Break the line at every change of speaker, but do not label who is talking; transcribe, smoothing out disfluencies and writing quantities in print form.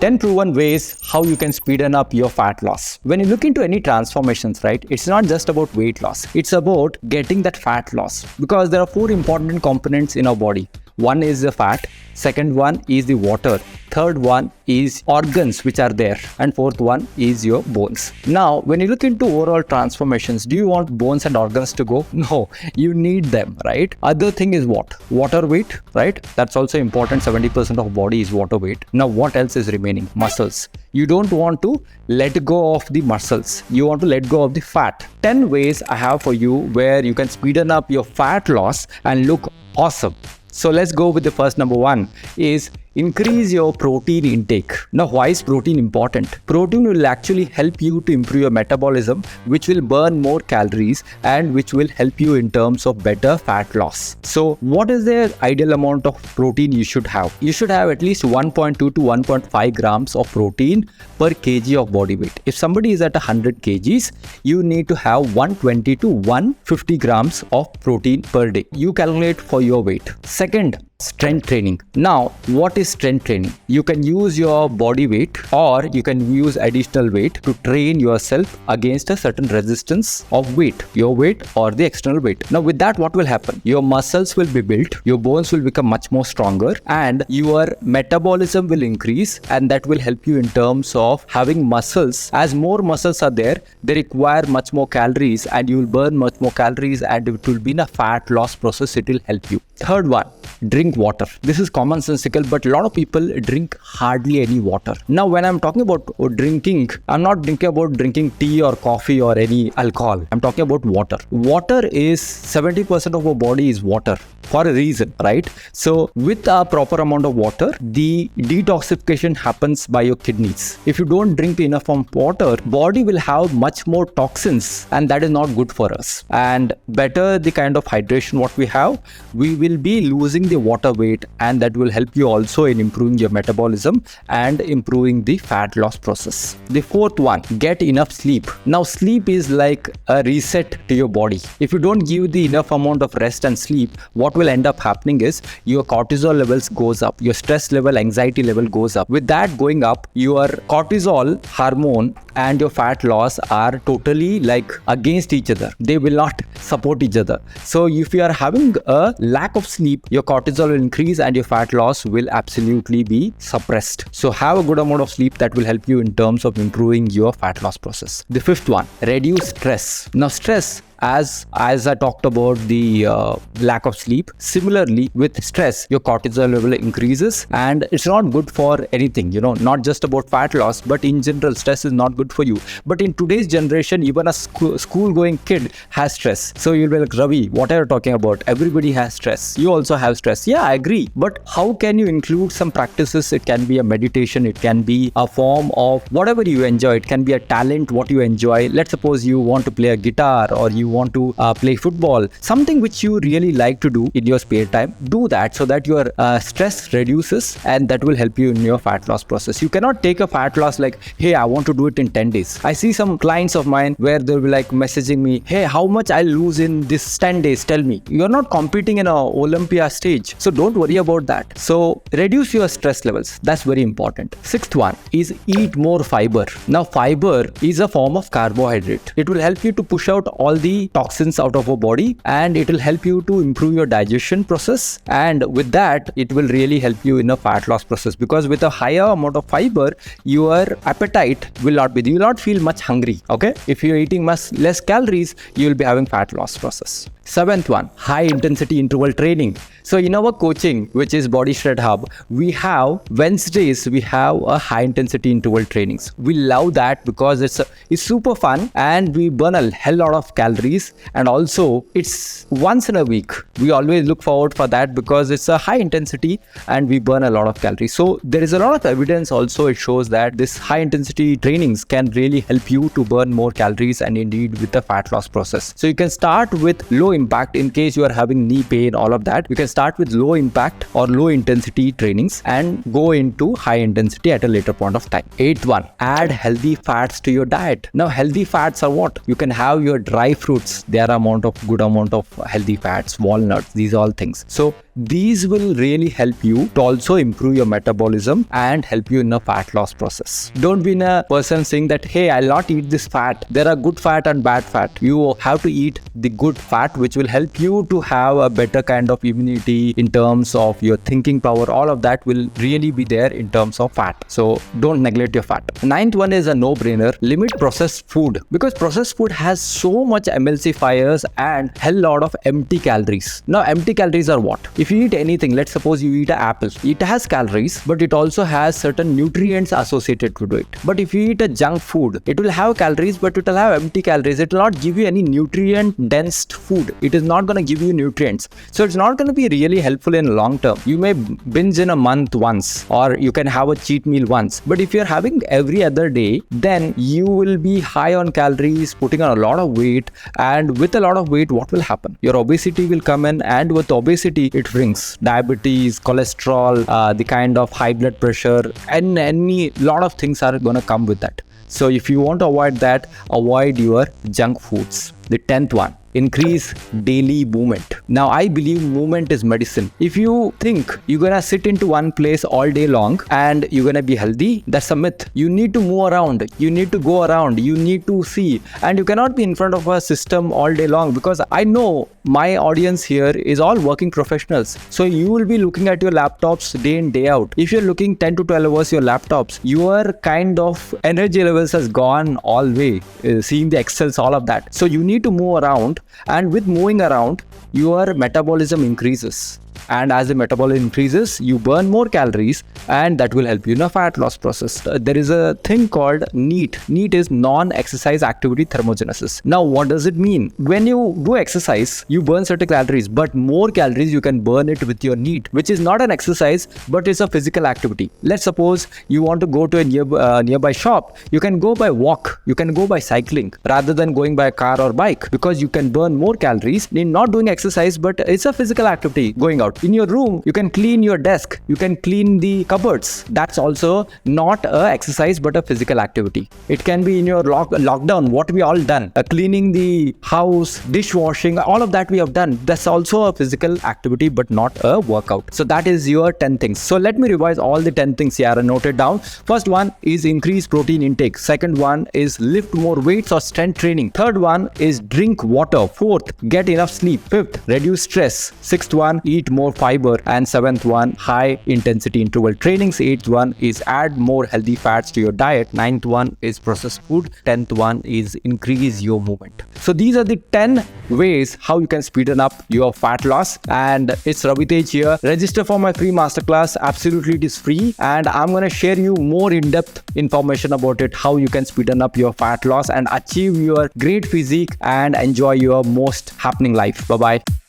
10 proven ways how you can speeden up your fat loss. When you look into any transformations, right, it's not just about weight loss. It's about getting that fat loss, because there are 4 important components in our body. One is the fat, second one is the water, third one is organs which are there, and fourth one is your bones. Now, when you look into overall transformations, do you want bones and organs to go? No, you need them, right? Other thing is what? Water weight, right? That's also important. 70% of body is water weight. Now, what else is remaining? Muscles. You don't want to let go of the muscles. You want to let go of the fat. 10 ways I have for you where you can speeden up your fat loss and look awesome. So let's go with the first. Number 1 is increase your protein intake. Now, why is protein important? Protein will actually help you to improve your metabolism, which will burn more calories and which will help you in terms of better fat loss. So what is the ideal amount of protein you should have? You should have at least 1.2 to 1.5 grams of protein per kg of body weight. If somebody is at 100 kgs, you need to have 120 to 150 grams of protein per day. You calculate for your weight. Second, strength training. Now, what is strength training? You can use your body weight or you can use additional weight to train yourself against a certain resistance of weight, your weight or the external weight. Now, with that, what will happen? Your muscles will be built, your bones will become much more stronger, and your metabolism will increase, and that will help you in terms of having muscles. As more muscles are there, they require much more calories and you will burn much more calories, and it will be in a fat loss process. It will help you. Third one, drink water. This is commonsensical, but a lot of people drink hardly any water. Now, when I'm talking about drinking, I'm not thinking about drinking tea or coffee or any alcohol. I'm talking about water. Water is 70% of our body is water for a reason, right? So with a proper amount of water, the detoxification happens by your kidneys. If you don't drink enough of water, body will have much more toxins, and that is not good for us. And better the kind of hydration what we have, we will be losing the water weight, and that will help you also in improving your metabolism and improving the fat loss process. The fourth one, get enough sleep. Now, sleep is like a reset to your body. If you don't give the enough amount of rest and sleep, what will end up happening is your cortisol levels goes up, your stress level, anxiety level goes up. With that going up, your cortisol hormone and your fat loss are totally like against each other. They will not support each other. So if you are having a lack of sleep, your cortisol will increase and your fat loss will absolutely be suppressed. So have a good amount of sleep. That will help you in terms of improving your fat loss process. The fifth one, reduce stress. Now, stress, as I talked about the lack of sleep, similarly with stress, your cortisol level increases, and it's not good for anything, not just about fat loss, but in general, stress is not good for you. But in today's generation, even a school going kid has stress. So you'll be like, Ravi, what are you talking about? Everybody has stress. You also have stress. Yeah, I agree. But how can you include some practices? It can be a meditation. It can be a form of whatever you enjoy. It can be a talent, what you enjoy. Let's suppose you want to play a guitar, or you want to play football, something which you really like to do in your spare time. Do that so that your stress reduces, and that will help you in your fat loss process. You cannot take a fat loss like, hey, I want to do it in 10 days. I see some clients of mine where they'll be like messaging me, hey, how much I'll lose in this 10 days? Tell me. You're not competing in a Olympia stage, so don't worry about that. So reduce your stress levels. That's very important. Sixth one is eat more fiber. Now, fiber is a form of carbohydrate. It will help you to push out all the toxins out of our body, and it will help you to improve your digestion process, and with that it will really help you in a fat loss process, because with a higher amount of fiber, your appetite will not be, you will not feel much hungry. Okay, if you're eating much less calories, you will be having fat loss process. Seventh one, high intensity interval training. So in our coaching, which is Body Shred Hub, we have Wednesdays, we have a high intensity interval trainings. We love that because it's super fun, and we burn a hell lot of calories, and also it's once in a week. We always look forward for that because it's a high intensity and we burn a lot of calories. So there is a lot of evidence also. It shows that this high intensity trainings can really help you to burn more calories, and indeed with the fat loss process. So you can start with low low impact. In case you are having knee pain, all of that, you can start with low impact or low intensity trainings and go into high intensity at a later point of time. Eighth one, add healthy fats to your diet. Now healthy fats are what? You can have your dry fruits. There are good amount of healthy fats, walnuts, these all things. So these will really help you to also improve your metabolism and help you in a fat loss process. Don't be a person saying that, hey, I'll not eat this fat. There are good fat and bad fat. You have to eat the good fat, which will help you to have a better kind of immunity in terms of your thinking power. All of that will really be there in terms of fat. So don't neglect your fat. Ninth one is a no-brainer. Limit processed food, because processed food has so much emulsifiers and hell lot of empty calories. Now empty calories are what? If you eat anything, let's suppose you eat an apple, it has calories, but it also has certain nutrients associated to it. But if you eat a junk food, it will have calories, but it will have empty calories. It will not give you any nutrient dense food. It is not going to give you nutrients. So it's not going to be really helpful in long term. You may binge in a month once, or you can have a cheat meal once. But if you're having every other day, then you will be high on calories, putting on a lot of weight. And with a lot of weight, what will happen? Your obesity will come in, and with obesity, it brings diabetes, cholesterol, the kind of high blood pressure, and any lot of things are going to come with that. So if you want to avoid that, avoid your junk foods. The 10th one, increase daily movement. Now I believe movement is medicine. If you think you're gonna sit into one place all day long and you're gonna be healthy, that's a myth. You need to move around, you need to go around, you need to see, and you cannot be in front of a system all day long, because I know my audience here is all working professionals. So you will be looking at your laptops day in, day out. If you're looking 10 to 12 hours your laptops, your kind of energy levels has gone all way, seeing the Excels, all of that. So you need to move around, and with moving around, your metabolism increases. And as the metabolism increases, you burn more calories, and that will help you in a fat loss process. There is a thing called NEAT. NEAT is non-exercise activity thermogenesis. Now, what does it mean? When you do exercise, you burn certain calories, but more calories you can burn it with your NEAT, which is not an exercise, but it's a physical activity. Let's suppose you want to go to a nearby shop. You can go by walk, you can go by cycling, rather than going by car or bike, because you can burn more calories in not doing exercise, but it's a physical activity going out. In your room, you can clean your desk, you can clean the cupboards. That's also not a exercise, but a physical activity. It can be in your lockdown, what we all done, cleaning the house, dishwashing, all of that we have done. That's also a physical activity, but not a workout. So that is your 10 things. So let me revise all the 10 things here and note it down. First one is increase protein intake. Second one is lift more weights or strength training. Third one is drink water. Fourth, get enough sleep. Fifth, reduce stress. Sixth one, eat more fiber. And seventh one, high intensity interval trainings. Eighth one is add more healthy fats to your diet. Ninth one is processed food. 10th one is increase your movement. So these are the 10 ways how you can speeden up your fat loss. And it's Ravi Tej here. Register for my free masterclass. Absolutely, it is free, and I'm going to share you more in-depth information about it, how you can speeden up your fat loss and achieve your great physique and enjoy your most happening life. Bye bye.